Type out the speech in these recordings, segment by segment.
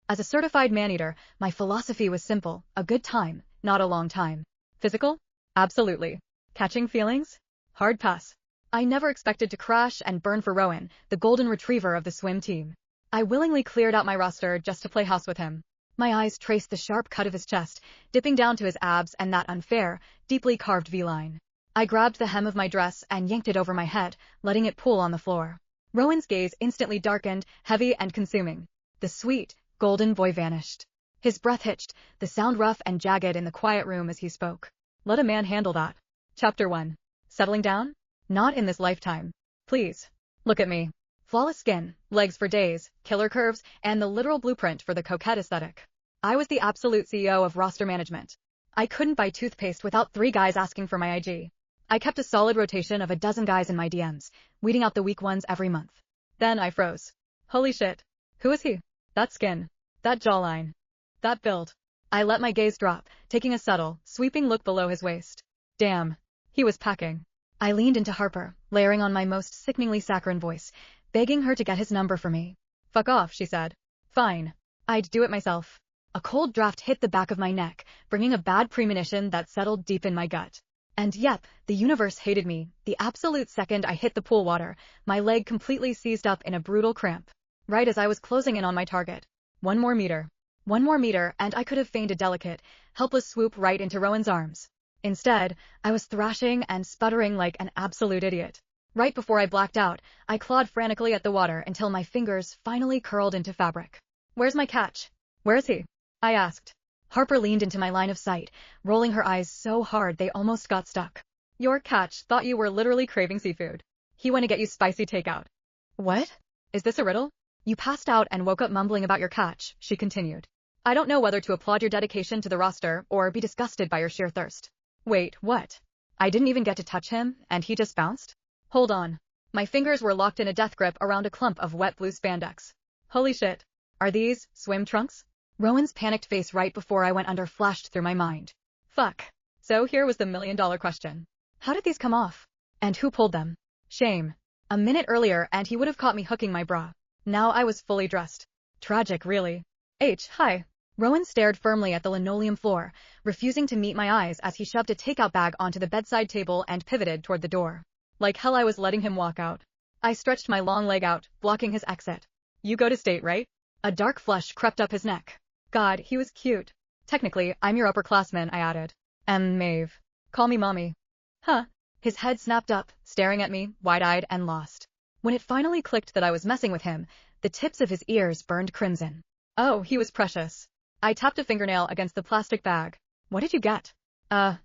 As a certified man-eater, my philosophy was simple: a good time, not a long time. Physical? Absolutely. Catching feelings? Hard pass. I never expected to crash and burn for Rowan, the golden retriever of the swim team. I willingly cleared out my roster just to play house with him. My eyes traced the sharp cut of his chest, dipping down to his abs and that unfair, deeply carved V-line. I grabbed the hem of my dress and yanked it over my head, letting it pool on the floor. Rowan's gaze instantly darkened, heavy and consuming. The sweet, golden boy vanished. His breath hitched, the sound rough and jagged in the quiet room as he spoke. Let a man handle that. Chapter 1. Settling down? Not in this lifetime. Please. Look at me. Flawless skin, legs for days, killer curves, and the literal blueprint for the coquette aesthetic. I was the absolute CEO of roster management. I couldn't buy toothpaste without 3 guys asking for my IG. I kept a solid rotation of a dozen guys in my DMs, weeding out the weak ones every month. Then I froze. Holy shit. Who is he? That skin. That jawline. That build. I let my gaze drop, taking a subtle, sweeping look below his waist. Damn. He was packing. I leaned into Harper, layering on my most sickeningly saccharine voice, begging her to get his number for me. Fuck off, she said. Fine. I'd do it myself. A cold draft hit the back of my neck, bringing a bad premonition that settled deep in my gut. And yep, the universe hated me. The absolute second I hit the pool water, my leg completely seized up in a brutal cramp. Right as I was closing in on my target. One more meter, and I could have feigned a delicate, helpless swoop right into Rowan's arms. Instead, I was thrashing and sputtering like an absolute idiot. Right before I blacked out, I clawed frantically at the water until my fingers finally curled into fabric. Where's my catch? Where is he? I asked. Harper leaned into my line of sight, rolling her eyes so hard they almost got stuck. Your catch thought you were literally craving seafood. He went to get you spicy takeout. What? Is this a riddle? You passed out and woke up mumbling about your catch, she continued. I don't know whether to applaud your dedication to the roster or be disgusted by your sheer thirst. Wait, what? I didn't even get to touch him, and he just bounced? Hold on. My fingers were locked in a death grip around a clump of wet blue spandex. Holy shit. Are these swim trunks? Rowan's panicked face right before I went under flashed through my mind. Fuck. So here was the million-dollar question. How did these come off? And who pulled them? Shame. A minute earlier and he would have caught me hooking my bra. Now I was fully dressed. Tragic, really. Hi. Rowan stared firmly at the linoleum floor, refusing to meet my eyes as he shoved a takeout bag onto the bedside table and pivoted toward the door. Like hell I was letting him walk out. I stretched my long leg out, blocking his exit. You go to state, right? A dark flush crept up his neck. God, he was cute. Technically, I'm your upperclassman, I added. Maeve. Call me mommy. Huh? His head snapped up, staring at me, wide-eyed and lost. When it finally clicked that I was messing with him, the tips of his ears burned crimson. Oh, he was precious. I tapped a fingernail against the plastic bag. What did you get?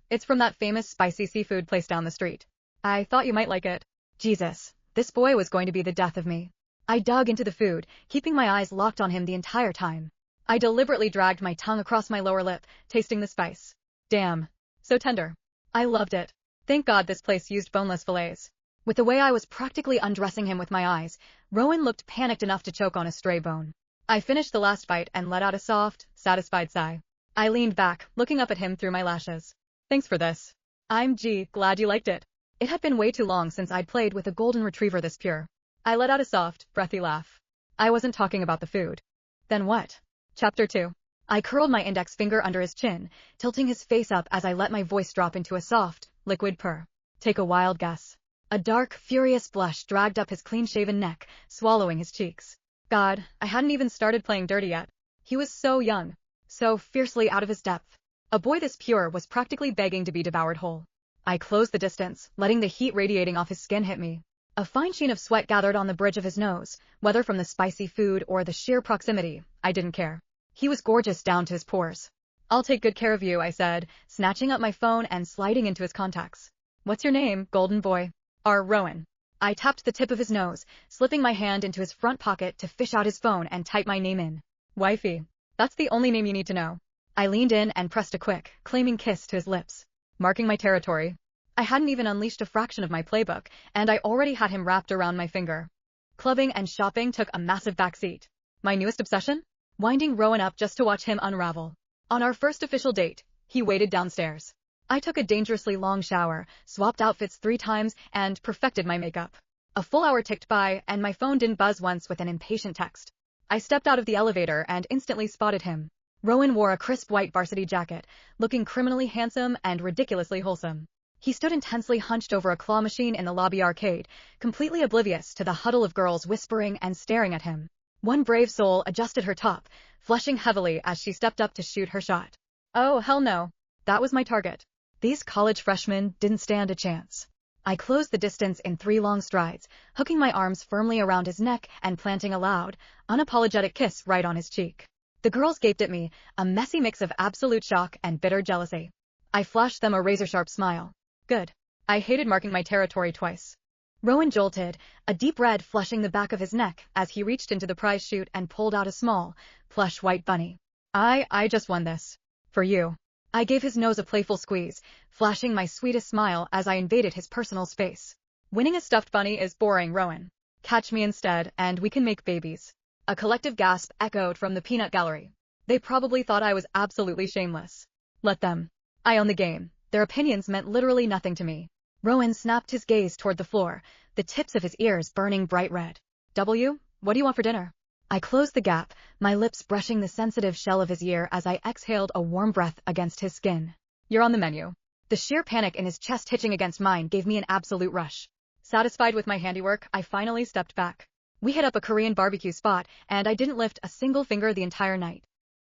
It's from that famous spicy seafood place down the street. I thought you might like it. Jesus, this boy was going to be the death of me. I dug into the food, keeping my eyes locked on him the entire time. I deliberately dragged my tongue across my lower lip, tasting the spice. Damn. So tender. I loved it. Thank God this place used boneless fillets. With the way I was practically undressing him with my eyes, Rowan looked panicked enough to choke on a stray bone. I finished the last bite and let out a soft, satisfied sigh. I leaned back, looking up at him through my lashes. Thanks for this. I'm glad you liked it. It had been way too long since I'd played with a golden retriever this pure. I let out a soft, breathy laugh. I wasn't talking about the food. Then what? Chapter 2. I curled my index finger under his chin, tilting his face up as I let my voice drop into a soft, liquid purr. Take a wild guess. A dark, furious blush dragged up his clean-shaven neck, swallowing his cheeks. God, I hadn't even started playing dirty yet. He was so young, so fiercely out of his depth. A boy this pure was practically begging to be devoured whole. I closed the distance, letting the heat radiating off his skin hit me. A fine sheen of sweat gathered on the bridge of his nose, whether from the spicy food or the sheer proximity, I didn't care. He was gorgeous down to his pores. I'll take good care of you, I said, snatching up my phone and sliding into his contacts. What's your name, golden boy? Rowan. I tapped the tip of his nose, slipping my hand into his front pocket to fish out his phone and type my name in. Wifey. That's the only name you need to know. I leaned in and pressed a quick, claiming kiss to his lips. Marking my territory. I hadn't even unleashed a fraction of my playbook, and I already had him wrapped around my finger. Clubbing and shopping took a massive backseat. My newest obsession? Winding Rowan up just to watch him unravel. On our first official date, he waited downstairs. I took a dangerously long shower, swapped outfits 3 times, and perfected my makeup. A full hour ticked by, and my phone didn't buzz once with an impatient text. I stepped out of the elevator and instantly spotted him. Rowan wore a crisp white varsity jacket, looking criminally handsome and ridiculously wholesome. He stood intensely hunched over a claw machine in the lobby arcade, completely oblivious to the huddle of girls whispering and staring at him. One brave soul adjusted her top, flushing heavily as she stepped up to shoot her shot. Oh, hell no. That was my target. These college freshmen didn't stand a chance. I closed the distance in 3 long strides, hooking my arms firmly around his neck and planting a loud, unapologetic kiss right on his cheek. The girls gaped at me, a messy mix of absolute shock and bitter jealousy. I flashed them a razor-sharp smile. Good. I hated marking my territory twice. Rowan jolted, a deep red flushing the back of his neck as he reached into the prize chute and pulled out a small, plush white bunny. I just won this. For you. I gave his nose a playful squeeze, flashing my sweetest smile as I invaded his personal space. Winning a stuffed bunny is boring, Rowan. Catch me instead, and we can make babies. A collective gasp echoed from the peanut gallery. They probably thought I was absolutely shameless. Let them. I own the game. Their opinions meant literally nothing to me. Rowan snapped his gaze toward the floor, the tips of his ears burning bright red. What do you want for dinner? I closed the gap, my lips brushing the sensitive shell of his ear as I exhaled a warm breath against his skin. You're on the menu. The sheer panic in his chest hitching against mine gave me an absolute rush. Satisfied with my handiwork, I finally stepped back. We hit up a Korean barbecue spot, and I didn't lift a single finger the entire night.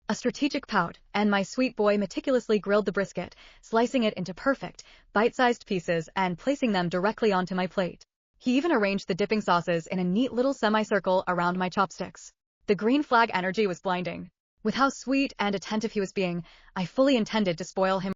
A strategic pout, and my sweet boy meticulously grilled the brisket, slicing it into perfect, bite-sized pieces and placing them directly onto my plate. He even arranged the dipping sauces in a neat little semicircle around my chopsticks. The green flag energy was blinding. With how sweet and attentive he was being, I fully intended to spoil him.